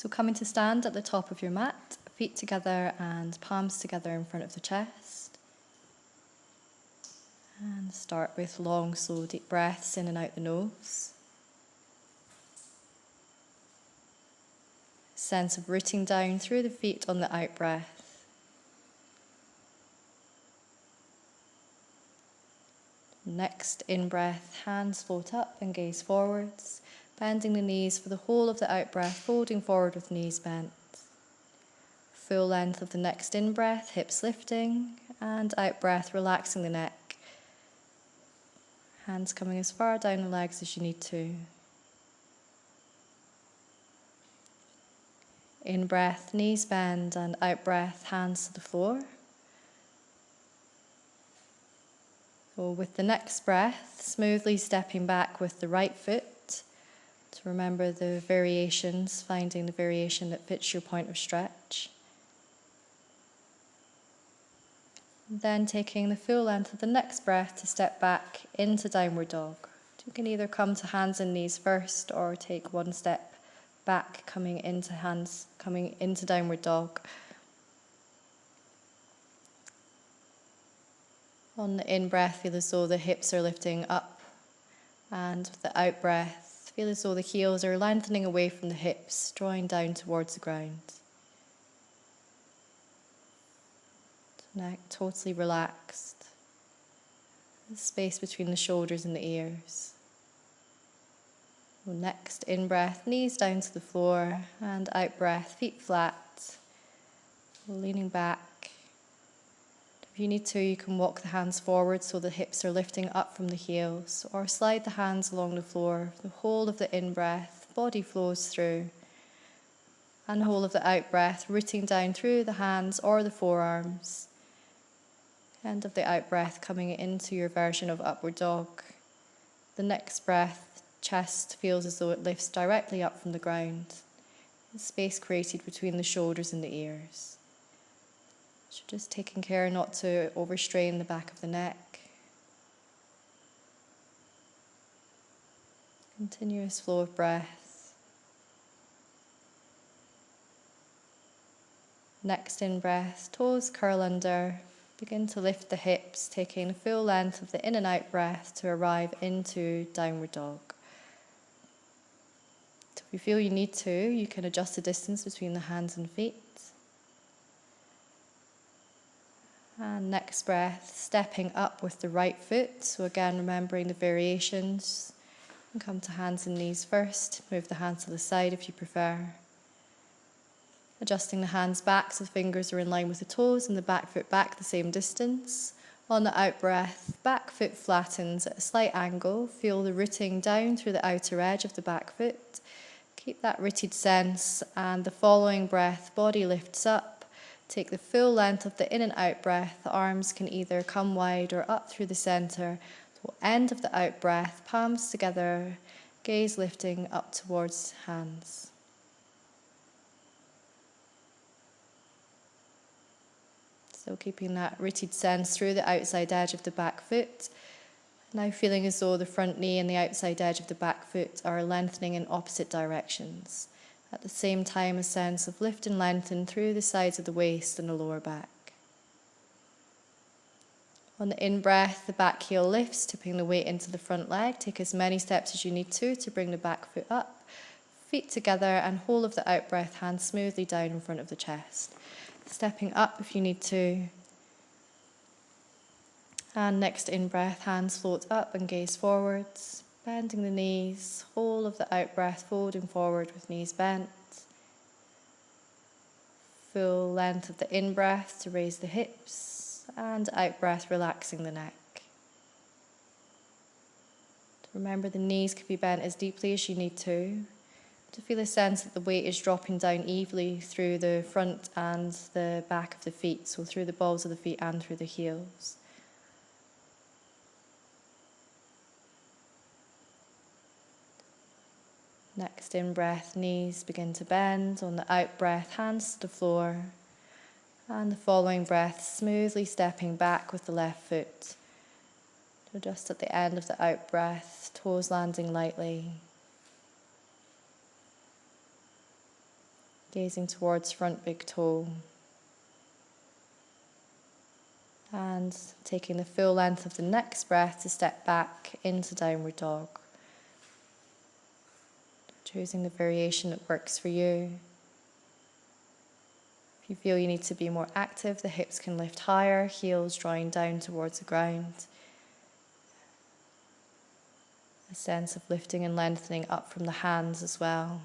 So coming to stand at the top of your mat, feet together and palms together in front of the chest. And start with long, slow, deep breaths in and out the nose. Sense of rooting down through the feet on the out breath. Next in breath, hands float up and gaze forwards, bending the knees for the whole of the out breath, folding forward with knees bent. Full length of the next in breath, hips lifting, and out breath, relaxing the neck. Hands coming as far down the legs as you need to. In breath, knees bend, and out breath, hands to the floor. So with the next breath, smoothly stepping back with the right foot to remember the variations, finding the variation that fits your point of stretch. Then taking the full length of the next breath to step back into downward dog. You can either come to hands and knees first or take one step back, coming into downward dog. On the in-breath, feel as though the hips are lifting up, and with the out-breath, feel as though the heels are lengthening away from the hips, drawing down towards the ground. Neck totally relaxed. The space between the shoulders and the ears. Next, in-breath, knees down to the floor, and out-breath, feet flat, leaning back. If you need to, you can walk the hands forward so the hips are lifting up from the heels, or slide the hands along the floor. The whole of the in-breath, body flows through, and the whole of the out-breath, rooting down through the hands or the forearms. End of the out-breath, coming into your version of upward dog. The next breath, chest feels as though it lifts directly up from the ground. The space created between the shoulders and the ears. So just taking care not to overstrain the back of the neck. Continuous flow of breath. Next in breath, toes curl under. Begin to lift the hips, taking the full length of the in and out breath to arrive into downward dog. So if you feel you need to, you can adjust the distance between the hands and feet. And next breath, stepping up with the right foot. So again, remembering the variations. And come to hands and knees first. Move the hands to the side if you prefer. Adjusting the hands back so the fingers are in line with the toes and the back foot back the same distance. On the out breath, back foot flattens at a slight angle. Feel the rooting down through the outer edge of the back foot. Keep that rooted sense, and the following breath, body lifts up. Take the full length of the in and out breath. The arms can either come wide or up through the center. So end of the out breath, palms together, gaze lifting up towards hands. So keeping that rooted sense through the outside edge of the back foot. Now feeling as though the front knee and the outside edge of the back foot are lengthening in opposite directions. At the same time, a sense of lift and lengthen through the sides of the waist and the lower back. On the in-breath, the back heel lifts, tipping the weight into the front leg. Take as many steps as you need to bring the back foot up. Feet together, and whole of the out-breath, hands smoothly down in front of the chest. Stepping up if you need to. And next in-breath, hands float up and gaze forwards. Bending the knees, whole of the out-breath, folding forward with knees bent. Full length of the in-breath to raise the hips, and out-breath, relaxing the neck. Remember, the knees can be bent as deeply as you need to feel a sense that the weight is dropping down evenly through the front and the back of the feet, so through the balls of the feet and through the heels. Next in-breath, knees begin to bend. On the out-breath, hands to the floor. And the following breath, smoothly stepping back with the left foot. So just at the end of the out-breath, toes landing lightly. Gazing towards front big toe. And taking the full length of the next breath to step back into downward dog. Choosing the variation that works for you. If you feel you need to be more active, the hips can lift higher, heels drawing down towards the ground. A sense of lifting and lengthening up from the hands as well.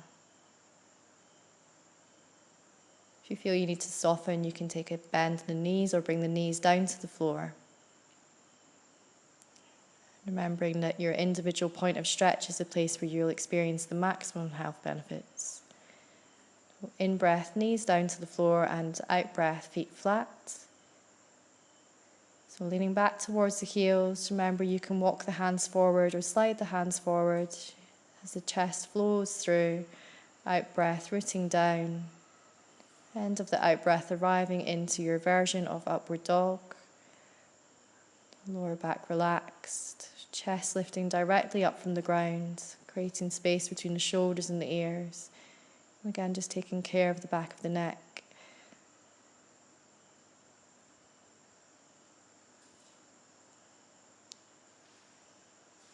If you feel you need to soften, you can take a bend in the knees or bring the knees down to the floor. Remembering that your individual point of stretch is the place where you'll experience the maximum health benefits. In breath, knees down to the floor, and out breath, feet flat. So leaning back towards the heels, remember you can walk the hands forward or slide the hands forward as the chest flows through. Out breath, rooting down. End of the out breath, arriving into your version of upward dog. Lower back relaxed, chest lifting directly up from the ground, creating space between the shoulders and the ears. Again, just taking care of the back of the neck.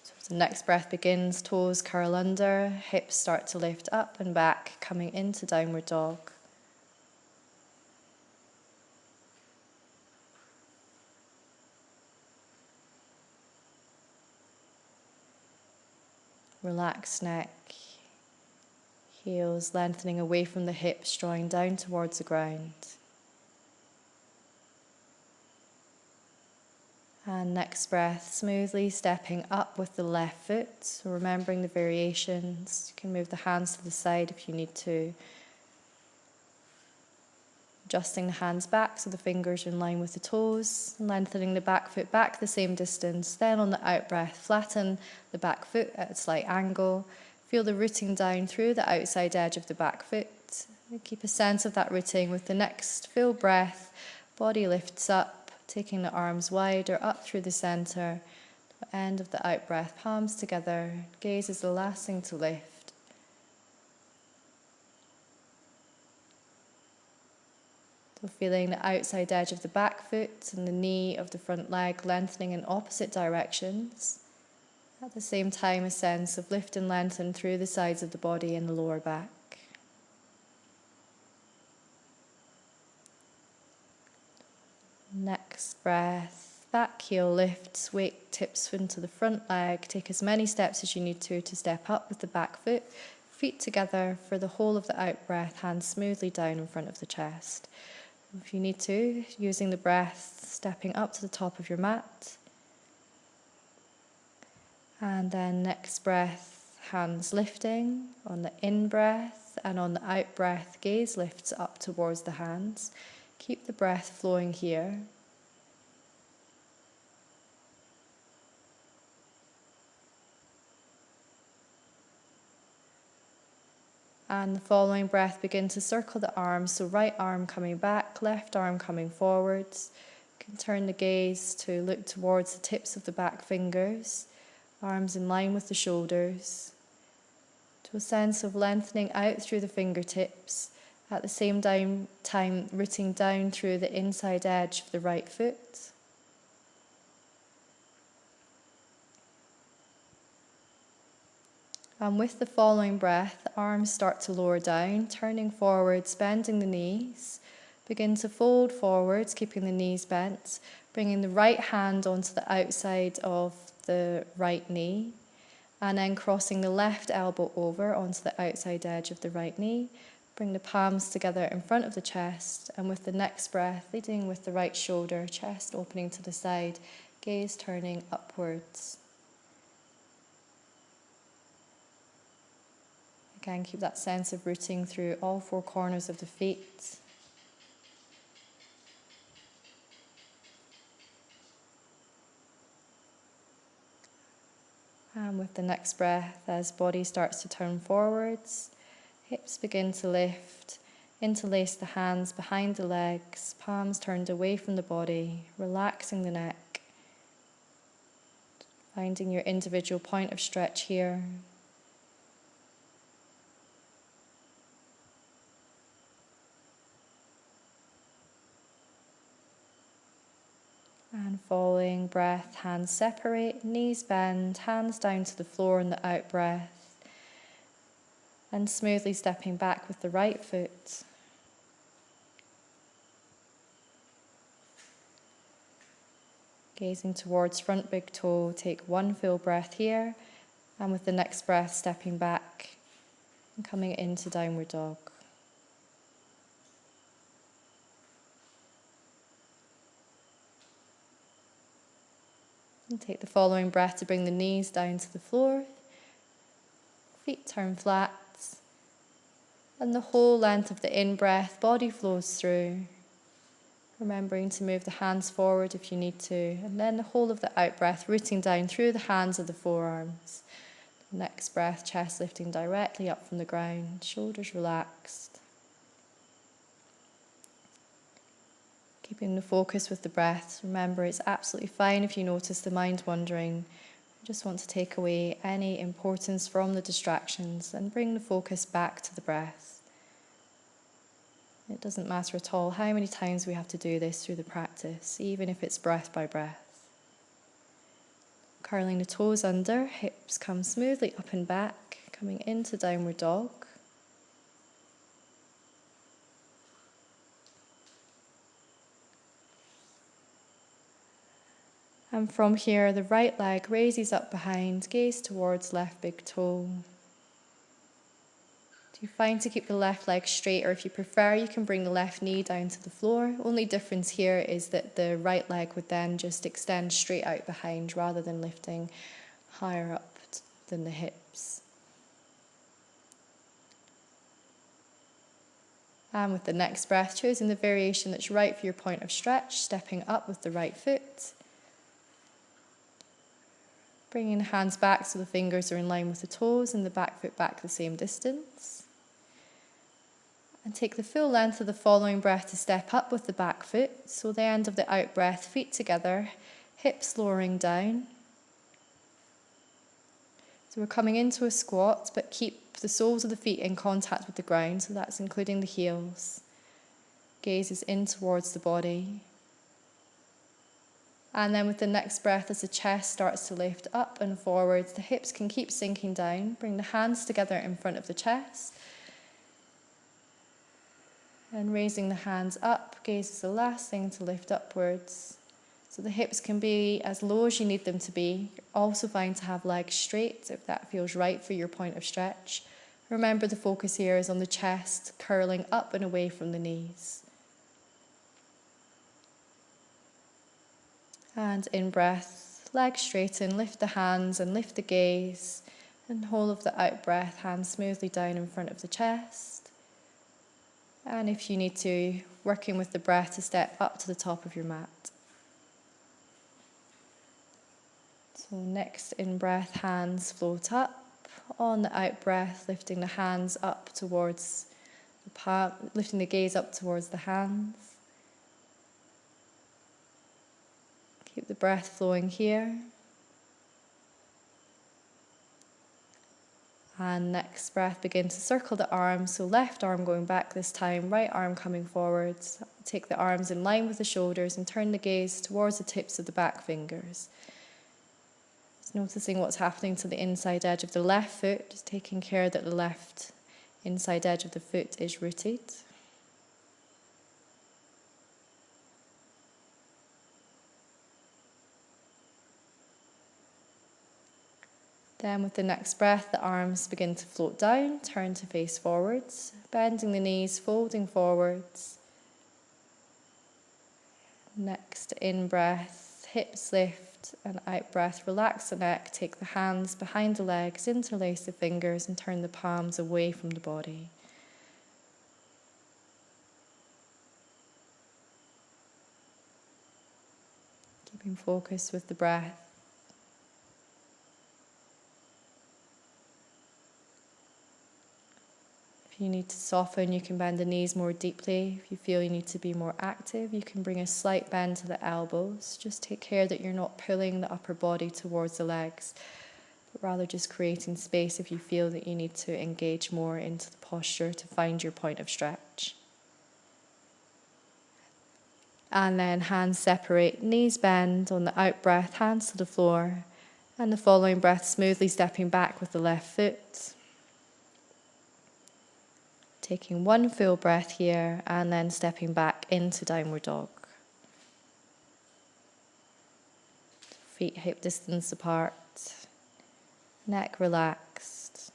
So as the next breath begins, toes curl under, hips start to lift up and back, coming into downward dog. Relaxed neck, heels lengthening away from the hips, drawing down towards the ground. And next breath, smoothly stepping up with the left foot. So remembering the variations, you can move the hands to the side if you need to. Adjusting the hands back so the fingers are in line with the toes, lengthening the back foot back the same distance. Then on the out breath, flatten the back foot at a slight angle. Feel the rooting down through the outside edge of the back foot. Keep a sense of that rooting with the next full breath. Body lifts up, taking the arms wider up through the centre. End of the out breath, palms together. Gaze is the last thing to lift. So feeling the outside edge of the back foot and the knee of the front leg lengthening in opposite directions. At the same time, a sense of lift and lengthen through the sides of the body and the lower back. Next breath, back heel lifts, weight tips into the front leg. Take as many steps as you need to step up with the back foot. Feet together for the whole of the out breath, hands smoothly down in front of the chest. If you need to, using the breath, stepping up to the top of your mat. And then next breath, hands lifting on the in breath, and on the out breath, gaze lifts up towards the hands. Keep the breath flowing here. And the following breath, begin to circle the arms, so right arm coming back, left arm coming forwards. You can turn the gaze to look towards the tips of the back fingers, arms in line with the shoulders, to a sense of lengthening out through the fingertips, at the same time rooting down through the inside edge of the right foot. And with the following breath, arms start to lower down, turning forwards, bending the knees. Begin to fold forwards, keeping the knees bent, bringing the right hand onto the outside of the right knee, and then crossing the left elbow over onto the outside edge of the right knee. Bring the palms together in front of the chest, and with the next breath, leading with the right shoulder, chest opening to the side, gaze turning upwards. Again, keep that sense of rooting through all four corners of the feet. And with the next breath, as body starts to turn forwards, hips begin to lift, interlace the hands behind the legs, palms turned away from the body, relaxing the neck, finding your individual point of stretch here. And following breath, hands separate, knees bend, hands down to the floor in the out breath. And smoothly stepping back with the right foot. Gazing towards front big toe, take one full breath here. And with the next breath, stepping back and coming into downward dog. And take the following breath to bring the knees down to the floor. Feet turn flat. And the whole length of the in-breath, body flows through. Remembering to move the hands forward if you need to. And then the whole of the out-breath, rooting down through the hands of the forearms. Next breath, chest lifting directly up from the ground, shoulders relaxed. Keeping the focus with the breath. Remember, it's absolutely fine if you notice the mind wandering. You just want to take away any importance from the distractions and bring the focus back to the breath. It doesn't matter at all how many times we have to do this through the practice, even if it's breath by breath. Curling the toes under, hips come smoothly up and back, coming into downward dog. And from here, the right leg raises up behind, gaze towards left big toe. You find to keep the left leg straight, or if you prefer, you can bring the left knee down to the floor. Only difference here is that the right leg would then just extend straight out behind rather than lifting higher up than the hips. And with the next breath, choosing the variation that's right for your point of stretch, stepping up with the right foot. Bringing the hands back so the fingers are in line with the toes and the back foot back the same distance. And take the full length of the following breath to step up with the back foot. So the end of the out breath, feet together, hips lowering down. So we're coming into a squat, but keep the soles of the feet in contact with the ground. So that's including the heels. Gaze is in towards the body. And then with the next breath, as the chest starts to lift up and forwards, the hips can keep sinking down. Bring the hands together in front of the chest. And raising the hands up, gaze is the last thing to lift upwards. So the hips can be as low as you need them to be. You're also fine to have legs straight if that feels right for your point of stretch. Remember, the focus here is on the chest, curling up and away from the knees. And in breath, legs straighten, lift the hands and lift the gaze. And whole of the out breath, hands smoothly down in front of the chest. And if you need to, working with the breath to step up to the top of your mat. So next in breath, hands float up. On the out breath, lifting the hands up towards the palm, lifting the gaze up towards the hands. Keep the breath flowing here. And next breath, begin to circle the arms. So left arm going back this time, right arm coming forwards. Take the arms in line with the shoulders and turn the gaze towards the tips of the back fingers. Just noticing what's happening to the inside edge of the left foot, just taking care that the left inside edge of the foot is rooted. Then with the next breath, the arms begin to float down, turn to face forwards, bending the knees, folding forwards. Next in breath, hips lift, and out breath, relax the neck, take the hands behind the legs, interlace the fingers and turn the palms away from the body. Keeping focus with the breath. If you need to soften, you can bend the knees more deeply. If you feel you need to be more active, you can bring a slight bend to the elbows. Just take care that you're not pulling the upper body towards the legs, but rather just creating space if you feel that you need to engage more into the posture to find your point of stretch. And then hands separate, knees bend. On the out breath, hands to the floor. And the following breath, smoothly stepping back with the left foot. Taking one full breath here and then stepping back into downward dog. Feet hip distance apart. Neck relaxed.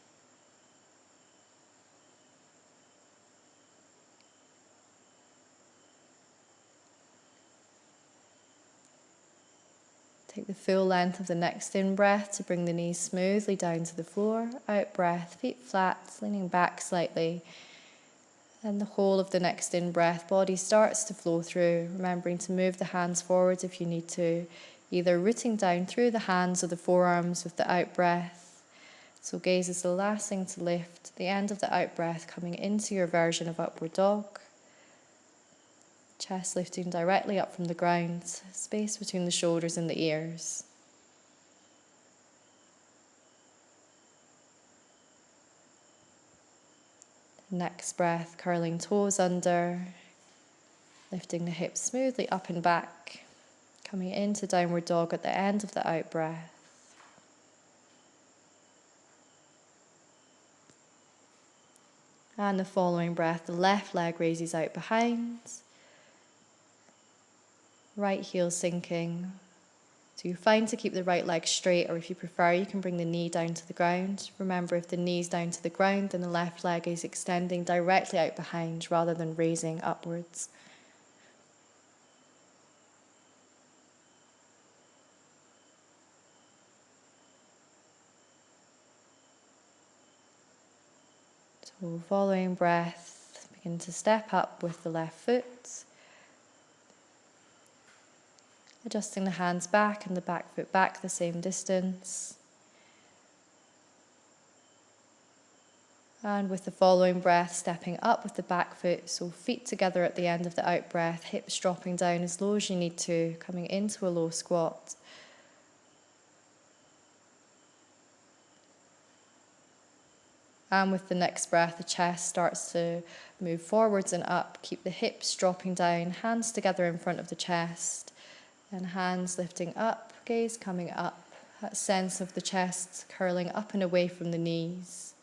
Take the full length of the next in-breath to bring the knees smoothly down to the floor. Out-breath, feet flat, leaning back slightly. And the whole of the next in-breath, body starts to flow through, remembering to move the hands forwards if you need to, either rooting down through the hands or the forearms with the out-breath. So gaze is the last thing to lift, the end of the out-breath coming into your version of upward dog. Chest lifting directly up from the ground, space between the shoulders and the ears. Next breath, curling toes under, lifting the hips smoothly up and back, coming into downward dog at the end of the out breath. And the following breath, the left leg raises out behind. Right heel sinking. So you're fine to keep the right leg straight, or if you prefer, you can bring the knee down to the ground. Remember, if the knee's down to the ground, then the left leg is extending directly out behind rather than raising upwards. So following breath, begin to step up with the left foot. Adjusting the hands back and the back foot back the same distance. And with the following breath, stepping up with the back foot, so feet together at the end of the out breath, hips dropping down as low as you need to, coming into a low squat. And with the next breath, the chest starts to move forwards and up. Keep the hips dropping down, hands together in front of the chest. And hands lifting up, gaze coming up. That sense of the chest curling up and away from the knees.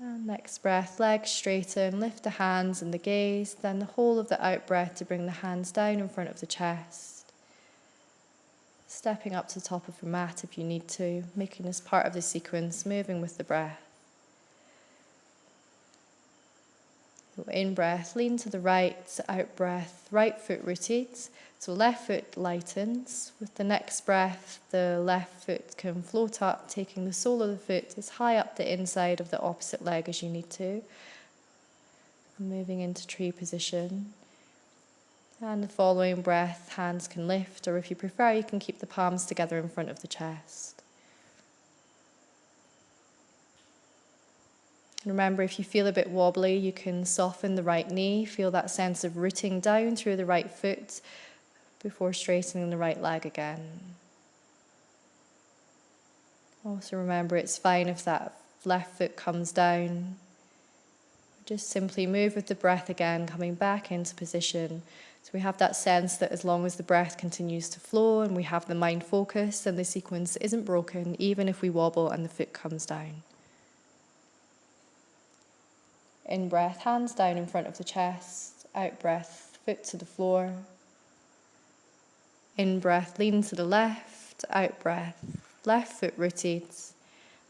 And next breath, legs straighten, lift the hands and the gaze, then the whole of the out breath to bring the hands down in front of the chest. Stepping up to the top of your mat if you need to, making this part of the sequence, moving with the breath. So in breath, lean to the right, out breath, right foot rooted. So left foot lightens. With the next breath, the left foot can float up, taking the sole of the foot as high up the inside of the opposite leg as you need to. Moving into tree position. And the following breath, hands can lift, or if you prefer, you can keep the palms together in front of the chest. Remember, if you feel a bit wobbly, you can soften the right knee, feel that sense of rooting down through the right foot before straightening the right leg again. Also remember, it's fine if that left foot comes down. Just simply move with the breath again, coming back into position. So we have that sense that as long as the breath continues to flow and we have the mind focused, then the sequence isn't broken, even if we wobble and the foot comes down. In breath, hands down in front of the chest. Out breath, foot to the floor. In breath, lean to the left. Out breath, left foot rooted.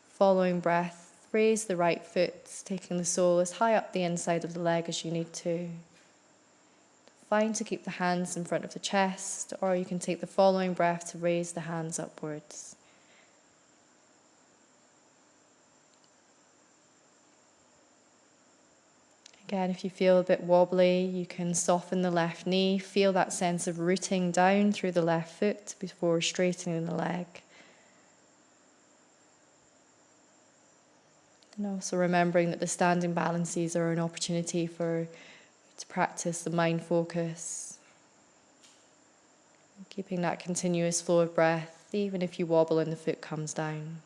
Following breath, raise the right foot, taking the sole as high up the inside of the leg as you need to. Fine to keep the hands in front of the chest, or you can take the following breath to raise the hands upwards. Again, if you feel a bit wobbly, you can soften the left knee, feel that sense of rooting down through the left foot before straightening the leg. And also remembering that the standing balances are an opportunity to practice the mind focus. Keeping that continuous flow of breath, even if you wobble and the foot comes down.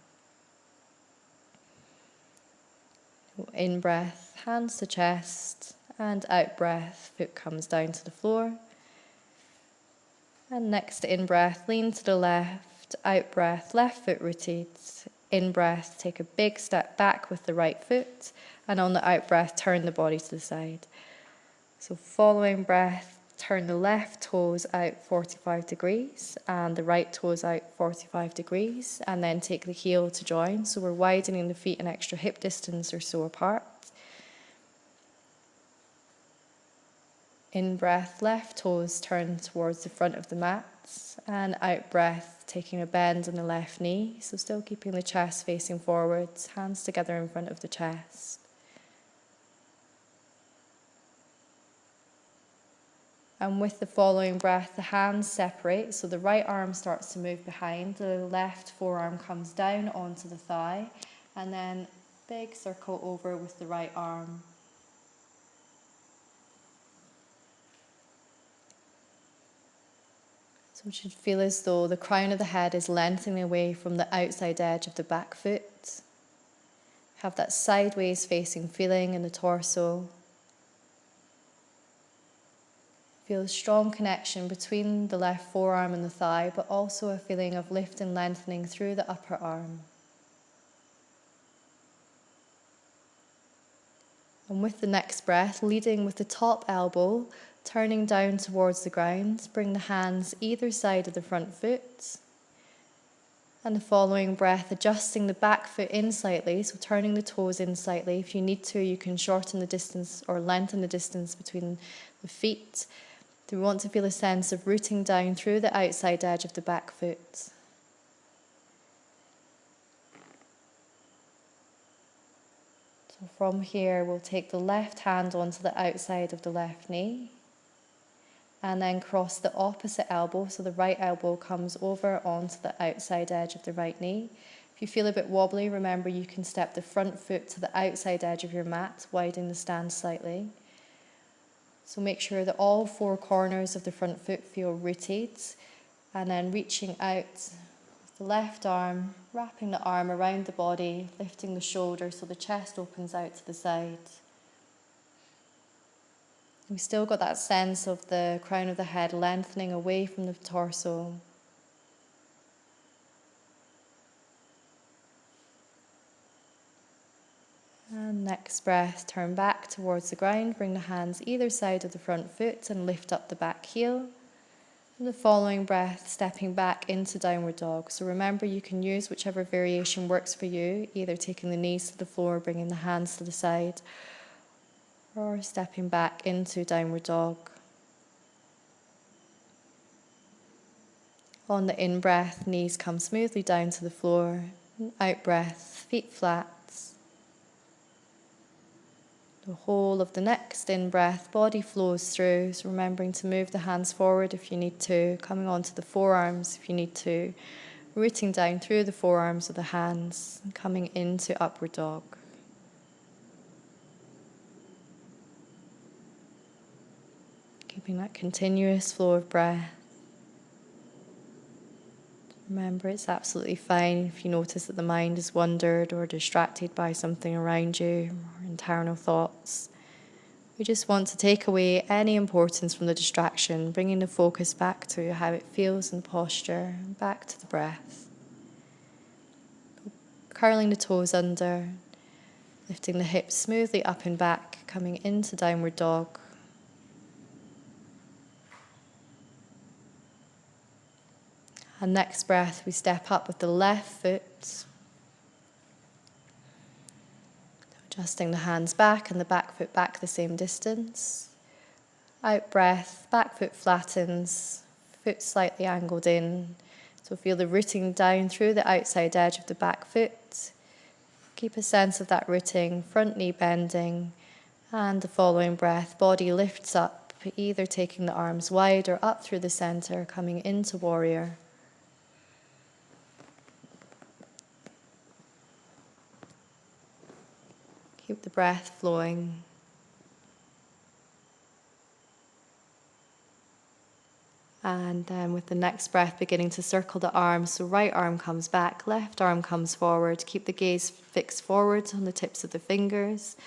In breath, hands to chest, and out breath, foot comes down to the floor. And next in breath, lean to the left, out breath, left foot rotates. In breath, take a big step back with the right foot, and on the out breath, turn the body to the side. So following breath, turn the left toes out 45 degrees and the right toes out 45 degrees, and then take the heel to join. So we're widening the feet an extra hip distance or so apart. In breath, left toes turn towards the front of the mat, and out breath, taking a bend in the left knee. So still keeping the chest facing forwards, hands together in front of the chest. And with the following breath, the hands separate, so the right arm starts to move behind, the left forearm comes down onto the thigh, and then big circle over with the right arm. So it should feel as though the crown of the head is lengthening away from the outside edge of the back foot. Have that sideways facing feeling in the torso. Feel a strong connection between the left forearm and the thigh, but also a feeling of lift and lengthening through the upper arm. And with the next breath, leading with the top elbow, turning down towards the ground, bring the hands either side of the front foot. And the following breath, adjusting the back foot in slightly, so turning the toes in slightly. If you need to, you can shorten the distance or lengthen the distance between the feet. We want to feel a sense of rooting down through the outside edge of the back foot. So from here, we'll take the left hand onto the outside of the left knee, and then cross the opposite elbow, so the right elbow comes over onto the outside edge of the right knee. If you feel a bit wobbly, remember you can step the front foot to the outside edge of your mat, widening the stance slightly. So make sure that all four corners of the front foot feel rooted, and then reaching out with the left arm, wrapping the arm around the body, lifting the shoulder so the chest opens out to the side. We still got that sense of the crown of the head lengthening away from the torso. And next breath, turn back towards the ground, bring the hands either side of the front foot and lift up the back heel. And the following breath, stepping back into downward dog. So remember, you can use whichever variation works for you, either taking the knees to the floor, bringing the hands to the side, or stepping back into downward dog. On the in-breath, knees come smoothly down to the floor. Out-breath, feet flat. The whole of the next in-breath, body flows through. So remembering to move the hands forward if you need to, coming onto the forearms if you need to, rooting down through the forearms of the hands, coming into upward dog. Keeping that continuous flow of breath. Remember, it's absolutely fine if you notice that the mind is wandered or distracted by something around you, or internal thoughts. We just want to take away any importance from the distraction, bringing the focus back to how it feels in posture, back to the breath. Curling the toes under, lifting the hips smoothly up and back, coming into downward dog. And next breath, we step up with the left foot, adjusting the hands back and the back foot back the same distance. Out breath, back foot flattens, foot slightly angled in. So feel the rooting down through the outside edge of the back foot. Keep a sense of that rooting, front knee bending, and the following breath, body lifts up, either taking the arms wide or up through the center, coming into warrior. Keep the breath flowing. And then with the next breath, beginning to circle the arms. So right arm comes back, left arm comes forward. Keep the gaze fixed forward on the tips of the fingers.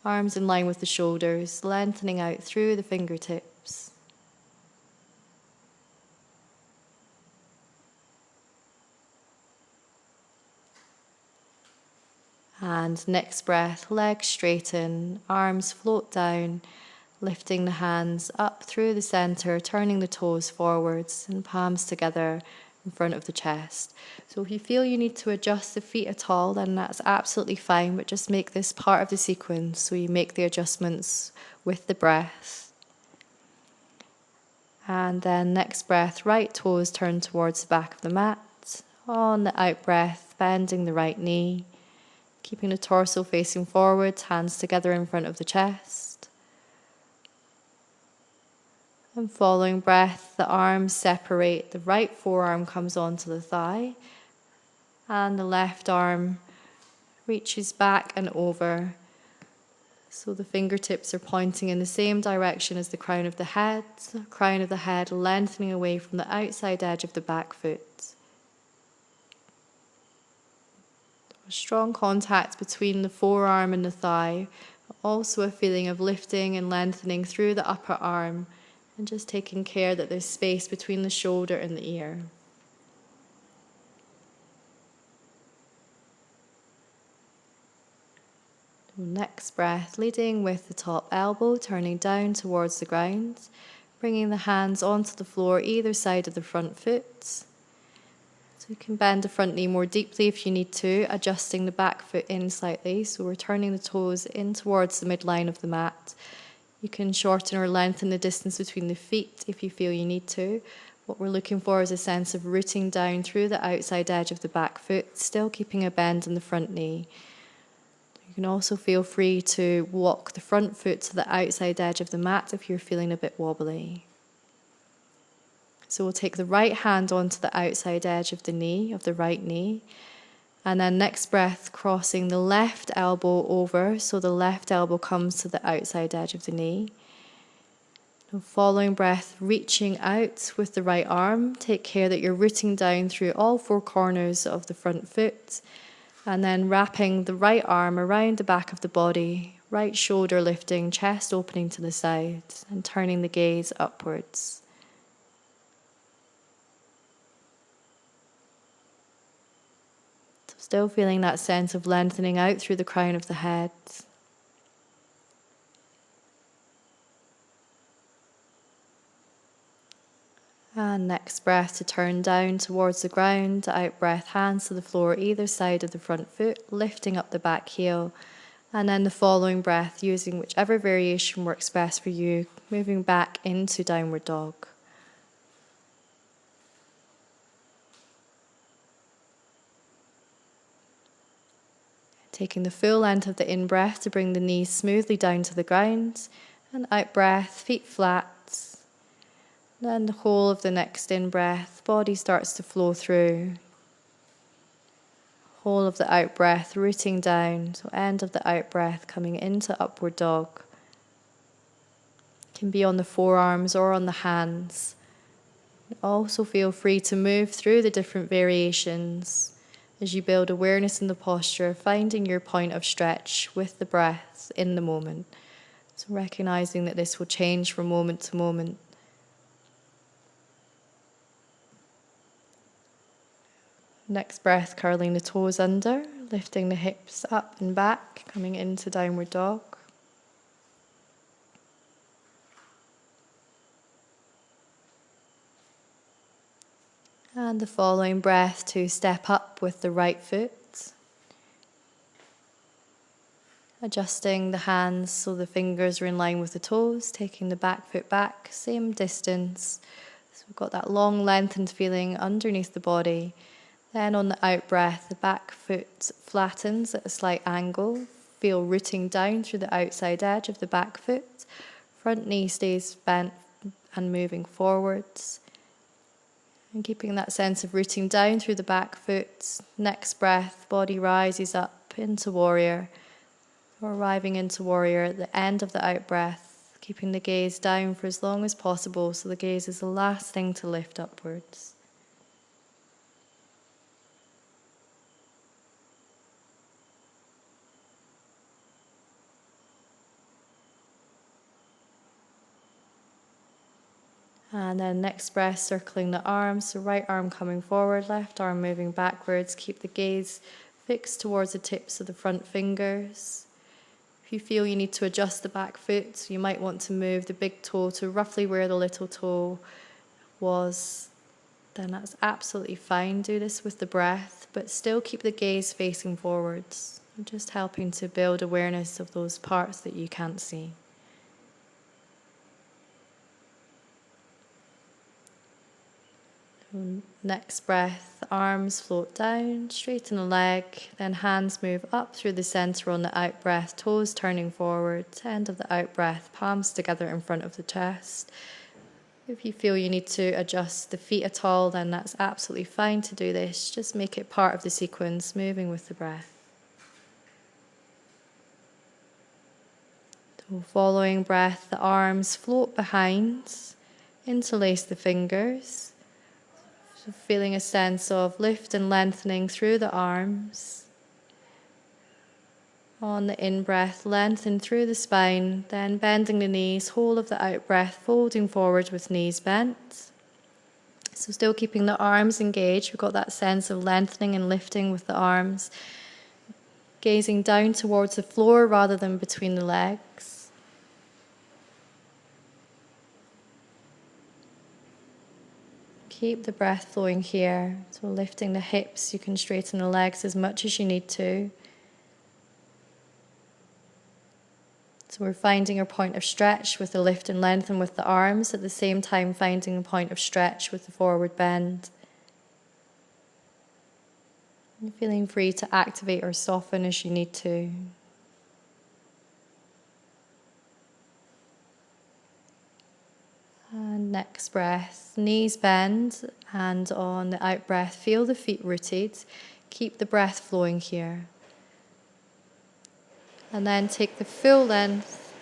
Arms in line with the shoulders, lengthening out through the fingertips. And next breath, legs straighten, arms float down, lifting the hands up through the center, turning the toes forwards and palms together in front of the chest. So if you feel you need to adjust the feet at all, then that's absolutely fine, but just make this part of the sequence so you make the adjustments with the breath. And then next breath, right toes turn towards the back of the mat. On the out breath, bending the right knee, keeping the torso facing forward, hands together in front of the chest. And following breath, the arms separate. The right forearm comes onto the thigh, and the left arm reaches back and over. So the fingertips are pointing in the same direction as the crown of the head lengthening away from the outside edge of the back foot. A strong contact between the forearm and the thigh, also a feeling of lifting and lengthening through the upper arm, and just taking care that there's space between the shoulder and the ear. Next breath, leading with the top elbow, turning down towards the ground, bringing the hands onto the floor either side of the front foot. So you can bend the front knee more deeply if you need to, adjusting the back foot in slightly. So we're turning the toes in towards the midline of the mat. You can shorten or lengthen the distance between the feet if you feel you need to. What we're looking for is a sense of rooting down through the outside edge of the back foot, still keeping a bend in the front knee. You can also feel free to walk the front foot to the outside edge of the mat if you're feeling a bit wobbly. So we'll take the right hand onto the outside edge of the right knee. And then next breath, crossing the left elbow over, so the left elbow comes to the outside edge of the knee. And following breath, reaching out with the right arm. Take care that you're rooting down through all four corners of the front foot. And then wrapping the right arm around the back of the body, right shoulder lifting, chest opening to the side, and turning the gaze upwards. Still feeling that sense of lengthening out through the crown of the head. And next breath to turn down towards the ground, out breath, hands to the floor either side of the front foot, lifting up the back heel. And then the following breath, using whichever variation works best for you, moving back into downward dog. Taking the full length of the in-breath to bring the knees smoothly down to the ground, and out-breath, feet flat. Then the whole of the next in-breath, body starts to flow through. Whole of the out-breath, rooting down, so end of the out-breath coming into upward dog. Can be on the forearms or on the hands. Also feel free to move through the different variations as you build awareness in the posture, finding your point of stretch with the breath in the moment. So recognizing that this will change from moment to moment. Next breath, curling the toes under, lifting the hips up and back, coming into downward dog. And the following breath to step up with the right foot. Adjusting the hands so the fingers are in line with the toes, taking the back foot back, same distance. So we've got that long lengthened feeling underneath the body. Then on the out breath, the back foot flattens at a slight angle. Feel rooting down through the outside edge of the back foot. Front knee stays bent and moving forwards. And keeping that sense of rooting down through the back foot. Next breath, body rises up into warrior. Or arriving into warrior at the end of the out breath. keeping the gaze down for as long as possible, so the gaze is the last thing to lift upwards. And then next breath, circling the arms, so right arm coming forward, left arm moving backwards. Keep the gaze fixed towards the tips of the front fingers. If you feel you need to adjust the back foot, you might want to move the big toe to roughly where the little toe was, then that's absolutely fine. Do this with the breath, but still keep the gaze facing forwards. Just helping to build awareness of those parts that you can't see. Next breath, arms float down, straighten the leg, then hands move up through the center on the out breath, toes turning forward, end of the out breath, palms together in front of the chest. If you feel you need to adjust the feet at all, then that's absolutely fine to do this. Just make it part of the sequence, moving with the breath. So following breath, the arms float behind, interlace the fingers. So feeling a sense of lift and lengthening through the arms. On the in-breath, lengthen through the spine, then bending the knees, whole of the out-breath, folding forward with knees bent. So still keeping the arms engaged, we've got that sense of lengthening and lifting with the arms. Gazing down towards the floor rather than between the legs. Keep the breath flowing here. So lifting the hips, you can straighten the legs as much as you need to. So we're finding our point of stretch with the lift and lengthen with the arms, at the same time finding a point of stretch with the forward bend. And feeling free to activate or soften as you need to. And next breath, knees bend, and on the out breath, feel the feet rooted. Keep the breath flowing here. And then take the full length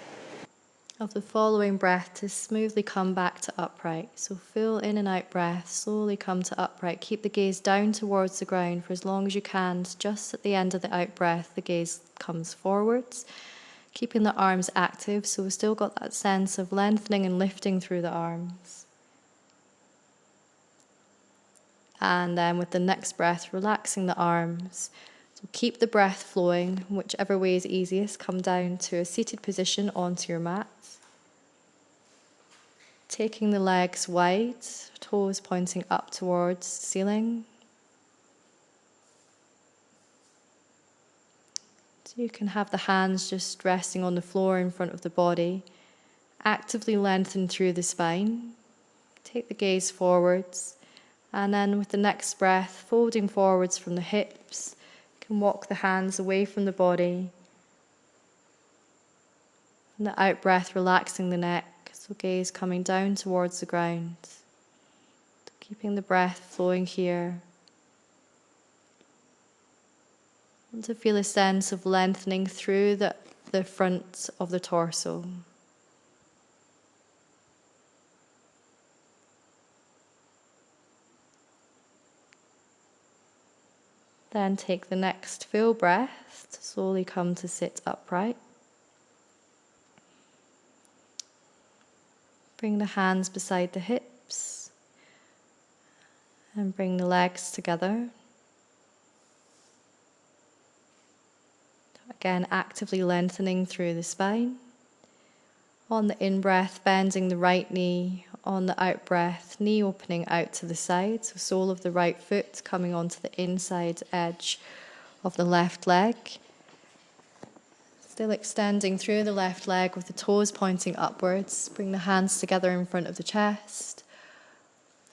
of the following breath to smoothly come back to upright. So full in and out breath, slowly come to upright. Keep the gaze down towards the ground for as long as you can. Just at the end of the out breath, the gaze comes forwards. Keeping the arms active, so we've still got that sense of lengthening and lifting through the arms. And then with the next breath, relaxing the arms. So keep the breath flowing, whichever way is easiest. Come down to a seated position onto your mat. Taking the legs wide, toes pointing up towards the ceiling. So you can have the hands just resting on the floor in front of the body. Actively lengthen through the spine. Take the gaze forwards. And then with the next breath, folding forwards from the hips, you can walk the hands away from the body. And the out breath, relaxing the neck, so gaze coming down towards the ground. Keeping the breath flowing here. And to feel a sense of lengthening through the front of the torso. Then take the next full breath to slowly come to sit upright. Bring the hands beside the hips and bring the legs together. Again, actively lengthening through the spine. On the in-breath, bending the right knee. On the out-breath, knee opening out to the side. So sole of the right foot coming onto the inside edge of the left leg. Still extending through the left leg with the toes pointing upwards. Bring the hands together in front of the chest.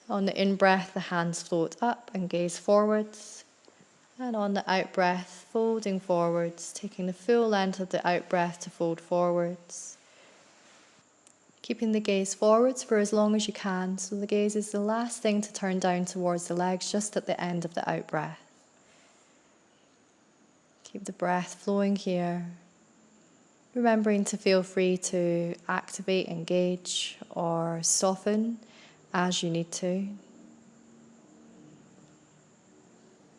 On the in-breath, the hands float up and gaze forwards. And on the out-breath, folding forwards, taking the full length of the out-breath to fold forwards. Keeping the gaze forwards for as long as you can, so the gaze is the last thing to turn down towards the legs, just at the end of the out-breath. Keep the breath flowing here. Remembering to feel free to activate, engage, or soften as you need to.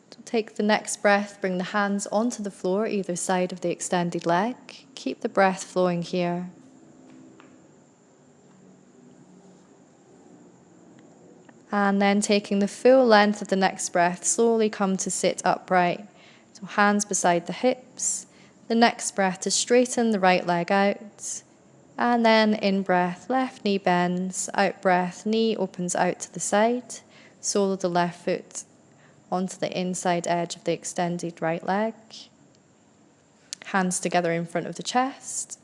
So take the next breath, bring the hands onto the floor, either side of the extended leg. Keep the breath flowing here. And then taking the full length of the next breath, slowly come to sit upright. So hands beside the hips. The next breath to straighten the right leg out. And then in breath, left knee bends, out breath, knee opens out to the side. Sole of the left foot onto the inside edge of the extended right leg. Hands together in front of the chest.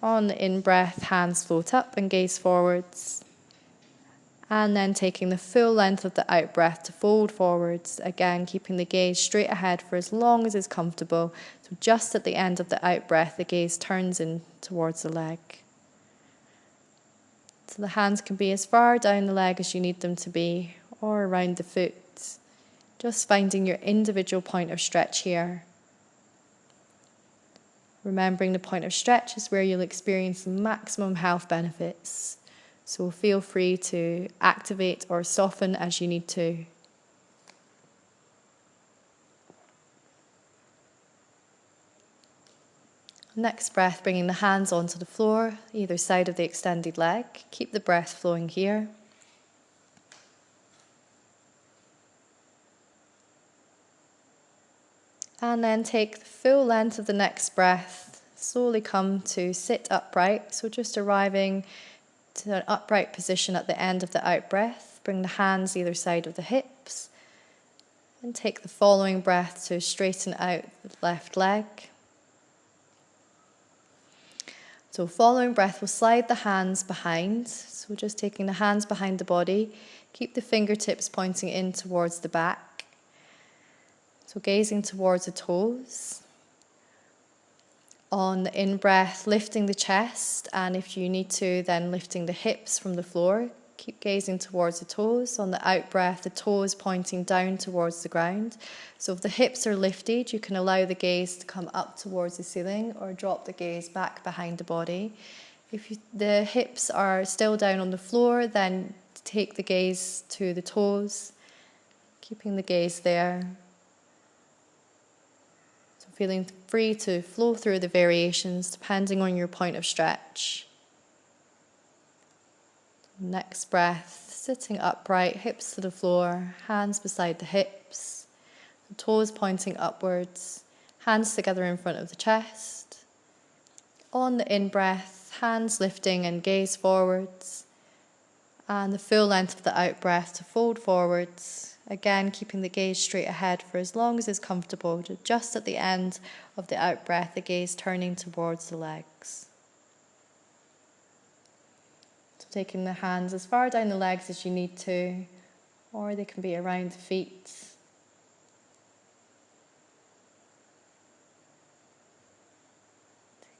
On the in-breath, hands float up and gaze forwards. And then taking the full length of the out-breath to fold forwards. Again, keeping the gaze straight ahead for as long as is comfortable. So just at the end of the out-breath, the gaze turns in towards the leg. So the hands can be as far down the leg as you need them to be, or around the foot. Just finding your individual point of stretch here. Remembering the point of stretch is where you'll experience the maximum health benefits. So feel free to activate or soften as you need to. Next breath, bringing the hands onto the floor, either side of the extended leg. Keep the breath flowing here. And then take the full length of the next breath. Slowly come to sit upright. So just arriving to an upright position at the end of the out breath. Bring the hands either side of the hips. And take the following breath to straighten out the left leg. So following breath, we'll slide the hands behind. So just taking the hands behind the body. Keep the fingertips pointing in towards the back. So gazing towards the toes. On the in-breath, lifting the chest, and if you need to, then lifting the hips from the floor. Keep gazing towards the toes. On the out-breath, the toes pointing down towards the ground. So if the hips are lifted, you can allow the gaze to come up towards the ceiling or drop the gaze back behind the body. If the hips are still down on the floor, then take the gaze to the toes, keeping the gaze there. Feeling free to flow through the variations depending on your point of stretch. Next breath, sitting upright, hips to the floor, hands beside the hips, the toes pointing upwards, hands together in front of the chest. On the in-breath, hands lifting and gaze forwards, and the full length of the out-breath to fold forwards. Again, keeping the gaze straight ahead for as long as is comfortable. Just at the end of the out-breath, the gaze turning towards the legs. So taking the hands as far down the legs as you need to, or they can be around the feet.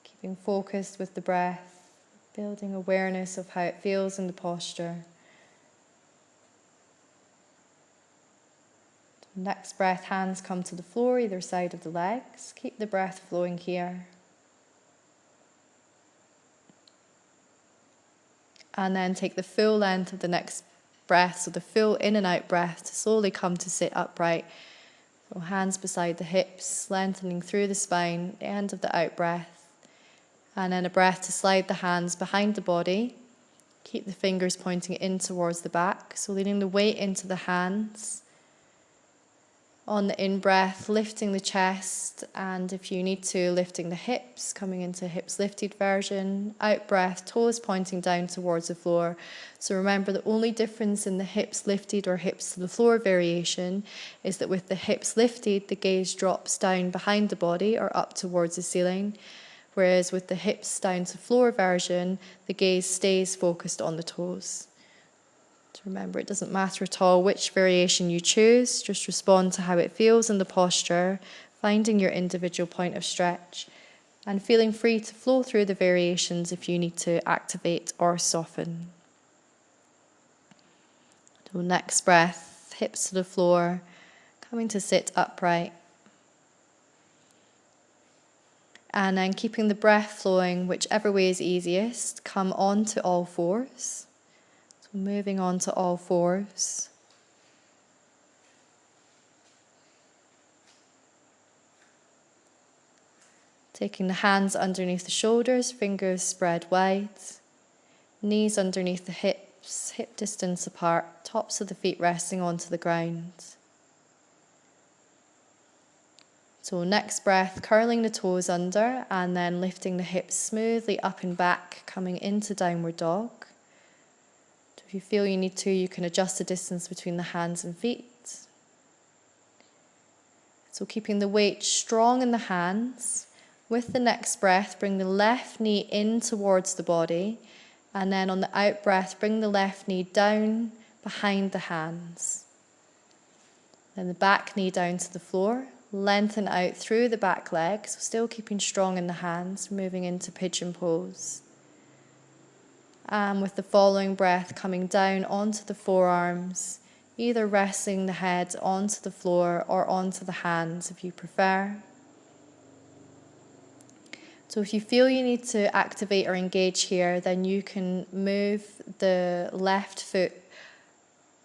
Keeping focused with the breath, building awareness of how it feels in the posture. Next breath, hands come to the floor, either side of the legs. Keep the breath flowing here. And then take the full length of the next breath, so the full in and out breath, to slowly come to sit upright. So hands beside the hips, lengthening through the spine, the end of the out breath. And then a breath to slide the hands behind the body. Keep the fingers pointing in towards the back, so leaning the weight into the hands. On the in-breath, lifting the chest, and if you need to, lifting the hips, coming into hips lifted version. Out-breath, toes pointing down towards the floor. So remember, the only difference in the hips lifted or hips to the floor variation is that with the hips lifted, the gaze drops down behind the body or up towards the ceiling. Whereas with the hips down to floor version, the gaze stays focused on the toes. Remember, it doesn't matter at all which variation you choose, just respond to how it feels in the posture, finding your individual point of stretch, and feeling free to flow through the variations if you need to activate or soften. So next breath, hips to the floor, coming to sit upright. And then keeping the breath flowing, whichever way is easiest, come onto all fours. So moving on to all fours. Taking the hands underneath the shoulders, fingers spread wide. Knees underneath the hips, hip distance apart, tops of the feet resting onto the ground. So next breath, curling the toes under and then lifting the hips smoothly up and back, coming into downward dog. So if you feel you need to, you can adjust the distance between the hands and feet. So keeping the weight strong in the hands. With the next breath, bring the left knee in towards the body. And then on the out breath, bring the left knee down behind the hands. Then the back knee down to the floor. Lengthen out through the back leg, so still keeping strong in the hands, moving into pigeon pose. And with the following breath, coming down onto the forearms, either resting the head onto the floor or onto the hands if you prefer. So if you feel you need to activate or engage here, then you can move the left foot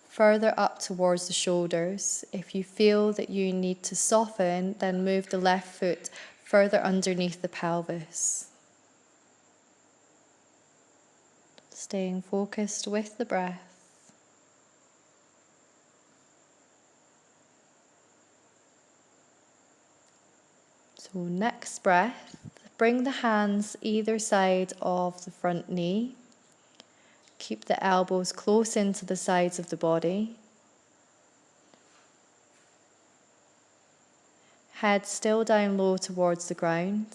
further up towards the shoulders. If you feel that you need to soften, then move the left foot further underneath the pelvis. Staying focused with the breath. So next breath, bring the hands either side of the front knee. Keep the elbows close into the sides of the body. Head still down low towards the ground.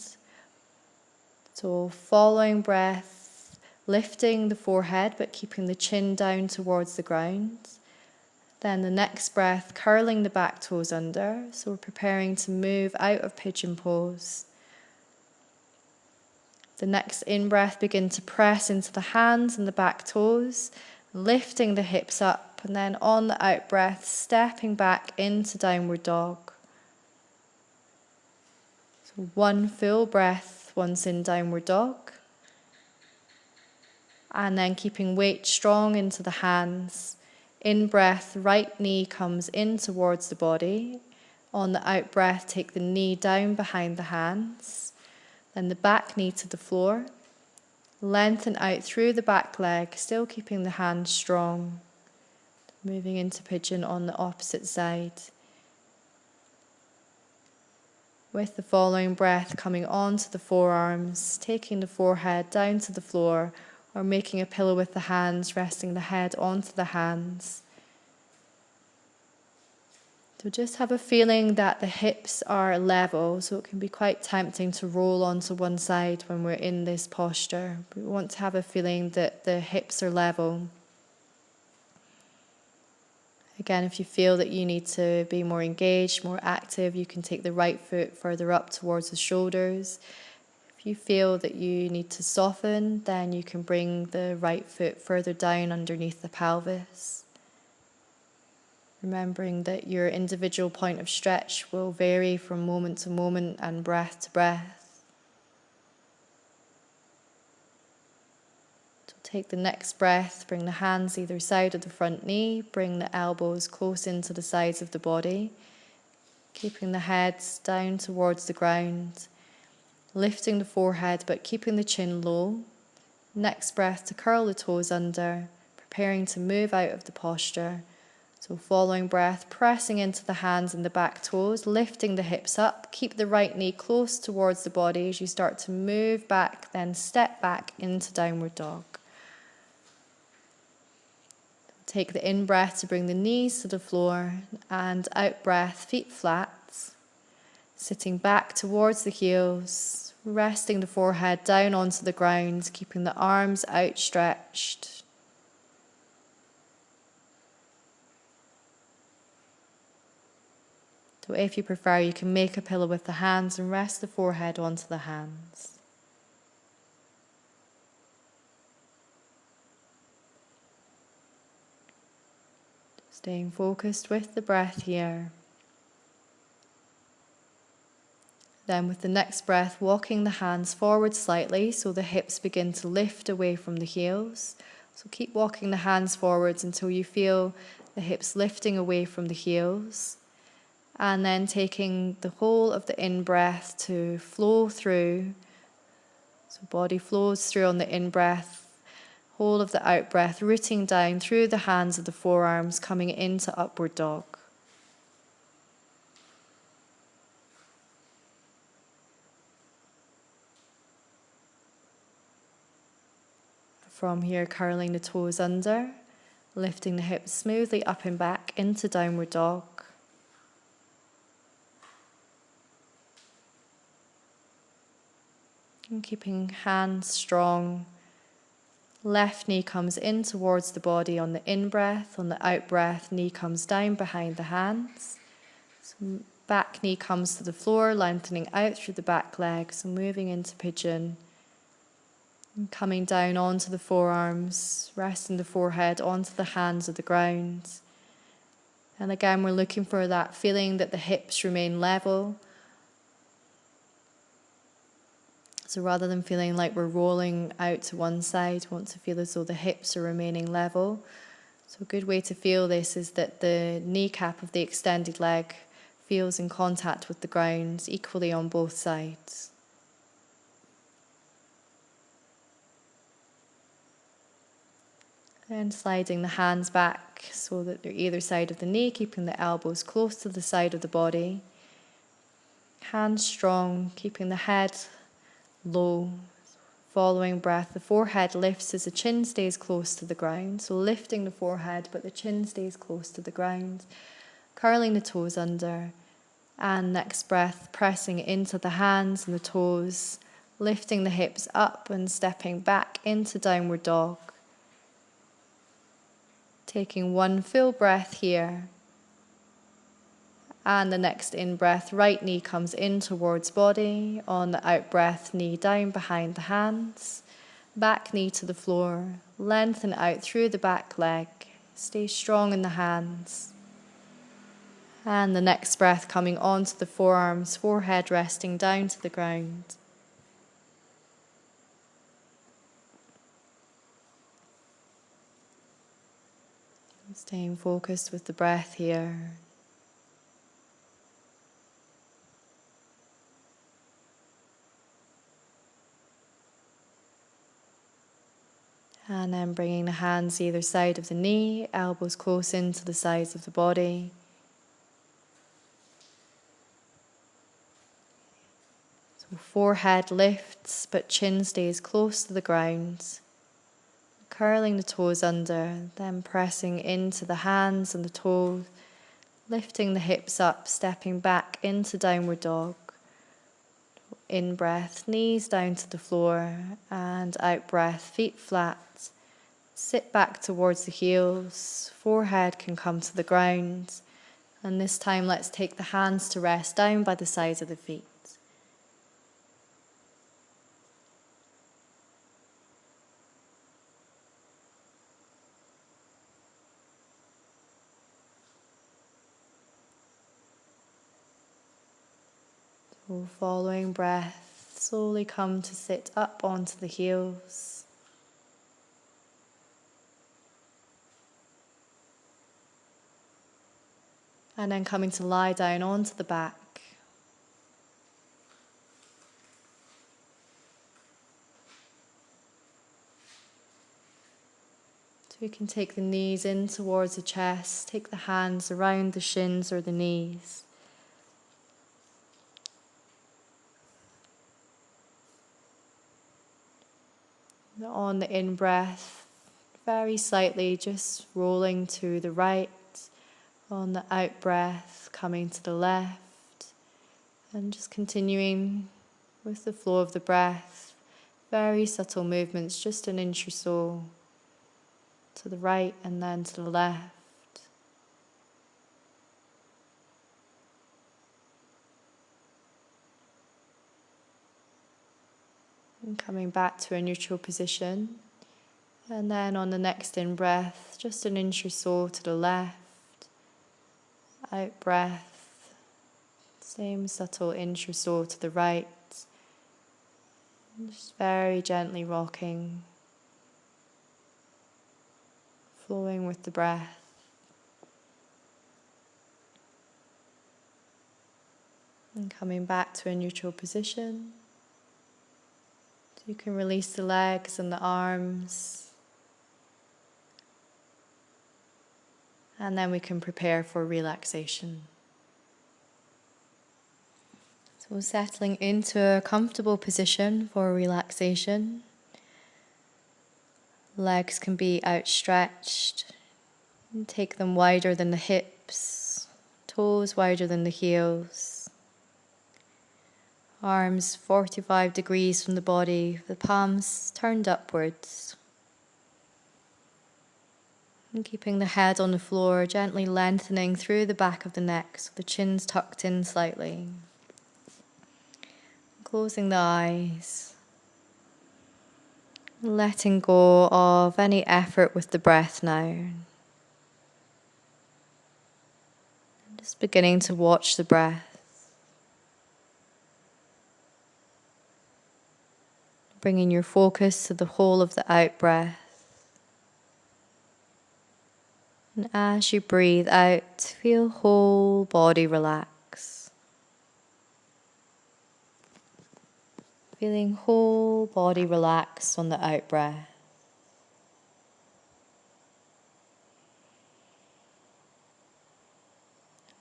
So following breath, lifting the forehead but keeping the chin down towards the ground. Then the next breath, curling the back toes under. So we're preparing to move out of pigeon pose. The next in-breath, begin to press into the hands and the back toes, lifting the hips up, and then on the out-breath, stepping back into downward dog. So one full breath once in downward dog. And then keeping weight strong into the hands. In-breath, right knee comes in towards the body. On the out-breath, take the knee down behind the hands. Then the back knee to the floor. Lengthen out through the back leg, still keeping the hands strong. Moving into pigeon on the opposite side. With the following breath, coming onto the forearms, taking the forehead down to the floor, or making a pillow with the hands, resting the head onto the hands. So just have a feeling that the hips are level, so it can be quite tempting to roll onto one side when we're in this posture. We want to have a feeling that the hips are level. Again, if you feel that you need to be more engaged, more active, you can take the right foot further up towards the shoulders. If you feel that you need to soften, then you can bring the right foot further down underneath the pelvis. Remembering that your individual point of stretch will vary from moment to moment and breath to breath. So take the next breath, bring the hands either side of the front knee, bring the elbows close into the sides of the body, keeping the head down towards the ground, lifting the forehead but keeping the chin low. Next breath to curl the toes under, preparing to move out of the posture. So following breath, pressing into the hands and the back toes, lifting the hips up. Keep the right knee close towards the body as you start to move back, then step back into downward dog. Take the in-breath to bring the knees to the floor, and out-breath, feet flat. Sitting back towards the heels, resting the forehead down onto the ground, keeping the arms outstretched. So if you prefer, you can make a pillow with the hands and rest the forehead onto the hands. Staying focused with the breath here. Then with the next breath, walking the hands forward slightly so the hips begin to lift away from the heels. So keep walking the hands forwards until you feel the hips lifting away from the heels. And then taking the whole of the in-breath to flow through. So body flows through on the in-breath, whole of the out-breath, rooting down through the hands of the forearms, coming into upward dog. From here, curling the toes under, lifting the hips smoothly up and back into downward dog. And keeping hands strong. Left knee comes in towards the body on the in-breath. On the out-breath, knee comes down behind the hands. So back knee comes to the floor, lengthening out through the back leg. So moving into pigeon. And coming down onto the forearms, resting the forehead onto the hands of the ground. And again, we're looking for that feeling that the hips remain level. So rather than feeling like we're rolling out to one side, we want to feel as though the hips are remaining level. So a good way to feel this is that the kneecap of the extended leg feels in contact with the ground equally on both sides. Then sliding the hands back so that they're either side of the knee, keeping the elbows close to the side of the body. Hands strong, keeping the head low. Following breath, the forehead lifts as the chin stays close to the ground. So lifting the forehead, but the chin stays close to the ground. Curling the toes under. And next breath, pressing into the hands and the toes. Lifting the hips up and stepping back into downward dog. Taking one full breath here. And the next in-breath, right knee comes in towards body. On the out-breath, knee down behind the hands. Back knee to the floor. Lengthen out through the back leg. Stay strong in the hands. And the next breath coming onto the forearms, forehead resting down to the ground. Staying focused with the breath here. And then bringing the hands either side of the knee, elbows close into the sides of the body. So forehead lifts, but chin stays close to the ground. Curling the toes under, then pressing into the hands and the toes, lifting the hips up, stepping back into downward dog. In breath, knees down to the floor, and out breath, feet flat. Sit back towards the heels, forehead can come to the ground, and this time let's take the hands to rest down by the sides of the feet. So following breath, slowly come to sit up onto the heels. And then coming to lie down onto the back. So we can take the knees in towards the chest, take the hands around the shins or the knees. On the in-breath, very slightly just rolling to the right. On the out-breath, coming to the left. And just continuing with the flow of the breath. Very subtle movements, just an inch or so. To the right and then to the left. And coming back to a neutral position. And then on the next in-breath, just an inch or so to the left. Out breath, Same subtle inch or so to the right. Just very gently rocking, flowing with the breath. And coming back to a neutral position. So you can release the legs and the arms. And then we can prepare for relaxation. So settling into a comfortable position for relaxation. Legs can be outstretched. And take them wider than the hips. Toes wider than the heels. Arms 45 degrees from the body, the palms turned upwards. And keeping the head on the floor, gently lengthening through the back of the neck so the chin's tucked in slightly. Closing the eyes. Letting go of any effort with the breath now. Just beginning to watch the breath. Bringing your focus to the whole of the out breath. And as you breathe out, feel whole body relax. Feeling whole body relaxed on the out breath.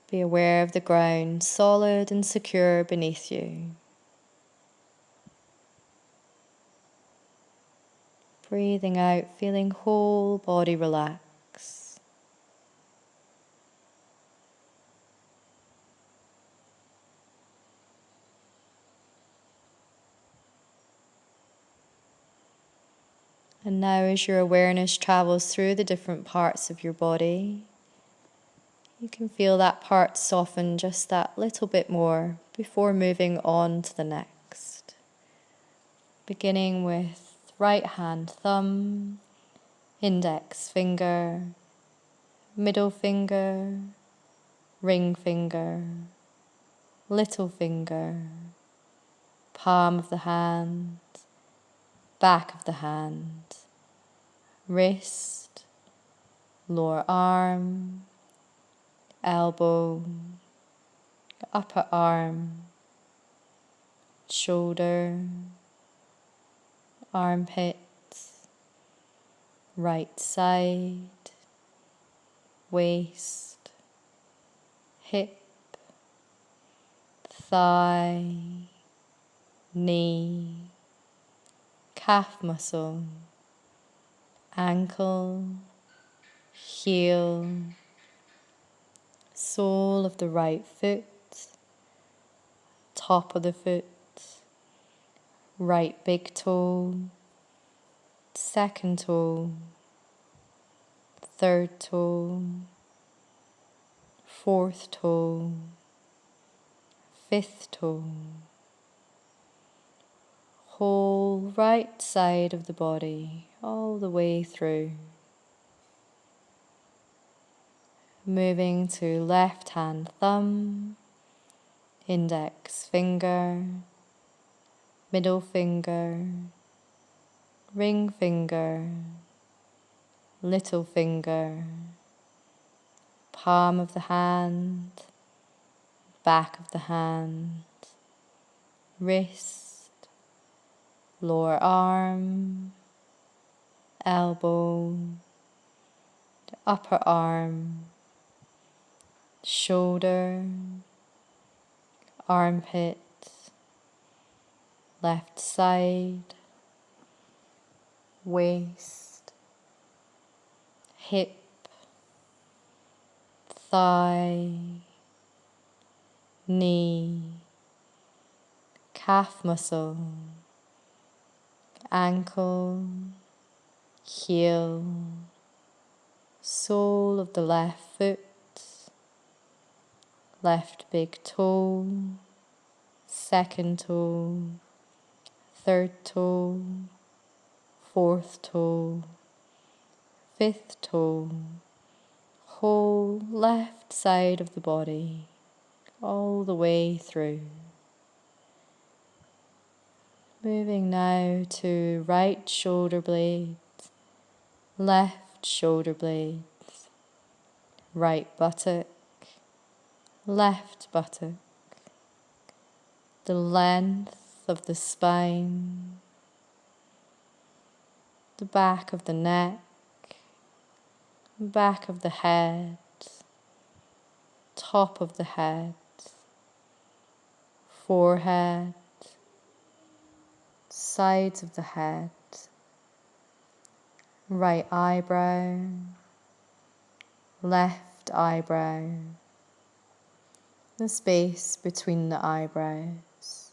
Be aware of the ground, solid and secure beneath you. Breathing out, feeling whole body relax. And now as your awareness travels through the different parts of your body, you can feel that part soften just that little bit more before moving on to the next. Beginning with right hand thumb, index finger, middle finger, ring finger, little finger, palm of the hand, back of the hand, wrist, lower arm, elbow, upper arm, shoulder, armpit, right side, waist, hip, thigh, knee, calf muscle, ankle, heel, sole of the right foot, top of the foot, right big toe, second toe, third toe, fourth toe, fifth toe, whole right side of the body all the way through. Moving to left hand thumb, index finger, middle finger, ring finger, little finger, palm of the hand, back of the hand, wrist, lower arm, elbow, upper arm, shoulder, armpit, left side, waist, hip, thigh, knee, calf muscle, ankle, heel, sole of the left foot, left big toe, second toe, third toe, fourth toe, fifth toe, whole left side of the body, all the way through. Moving now to right shoulder blade, left shoulder blade, right buttock, left buttock, the length of the spine, the back of the neck, back of the head, top of the head, forehead, sides of the head, right eyebrow, left eyebrow, the space between the eyebrows,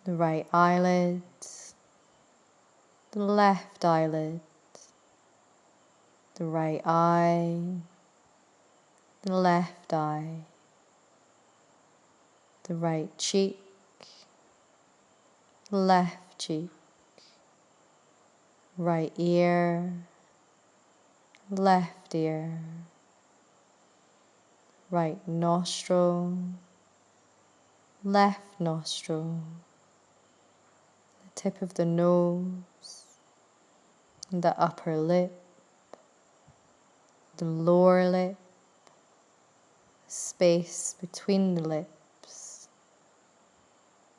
the right eyelid, the left eyelid, the right eye, the left eye, the right cheek, left cheek, right ear, left ear, right nostril, left nostril, the tip of the nose, the upper lip, the lower lip, space between the lips,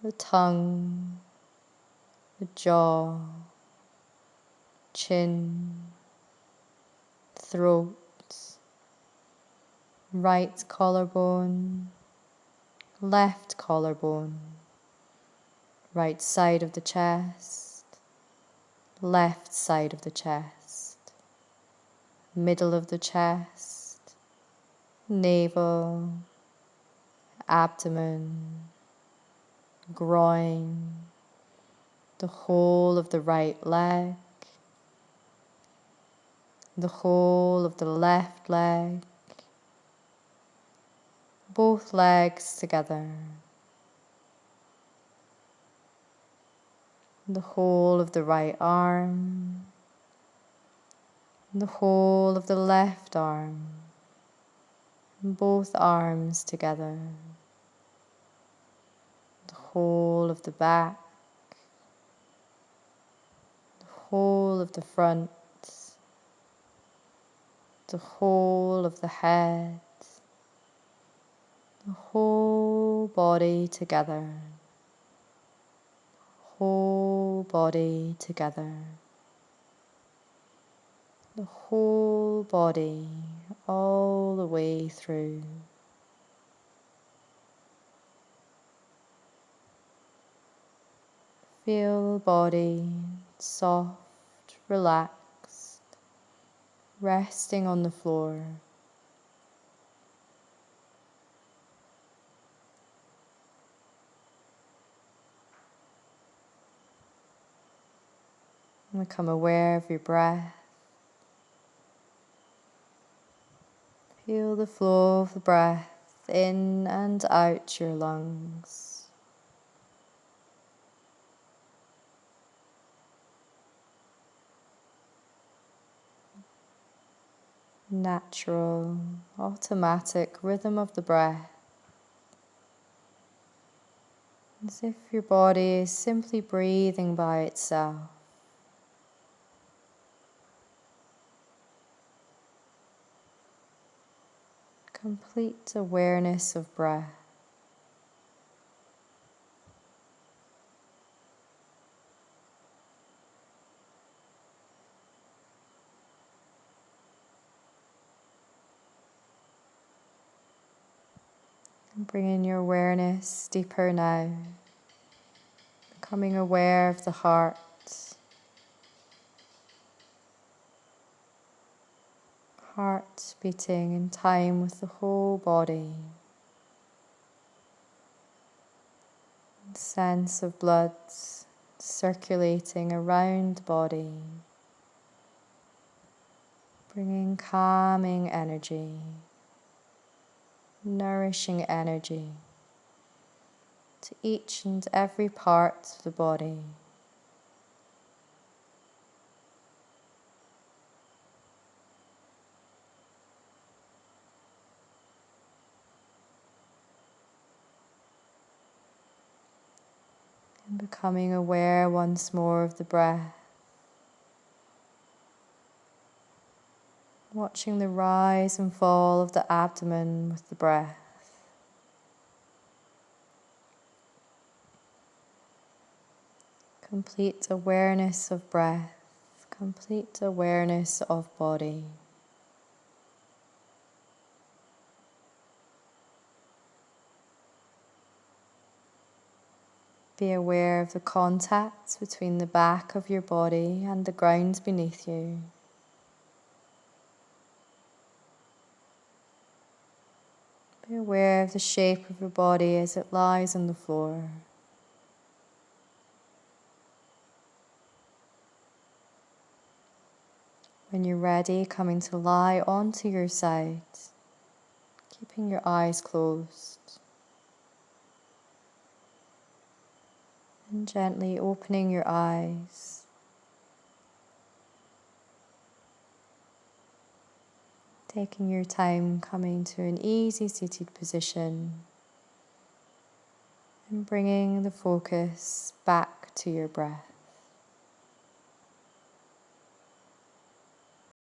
the tongue, the jaw, chin, throat, right collarbone, left collarbone, right side of the chest, left side of the chest, middle of the chest, navel, abdomen, groin, the whole of the right leg, the whole of the left leg, both legs together, the whole of the right arm, the whole of the left arm, both arms together, the whole of the back, the whole of the front, the whole of the head, the whole body together, whole body together, the whole body all the way through. Feel the body soft, relaxed, resting on the floor. And become aware of your breath. Feel the flow of the breath in and out your lungs. Natural, automatic rhythm of the breath. As if your body is simply breathing by itself. Complete awareness of breath. And bring in your awareness deeper now. Becoming aware of the heart. Heart beating in time with the whole body. Sense of blood circulating around the body. Bringing calming energy, nourishing energy to each and every part of the body. Becoming aware once more of the breath. Watching the rise and fall of the abdomen with the breath. Complete awareness of breath, complete awareness of body. Be aware of the contact between the back of your body and the ground beneath you. Be aware of the shape of your body as it lies on the floor. When you're ready, coming to lie onto your side, keeping your eyes closed. And gently opening your eyes. Taking your time, coming to an easy seated position. And bringing the focus back to your breath.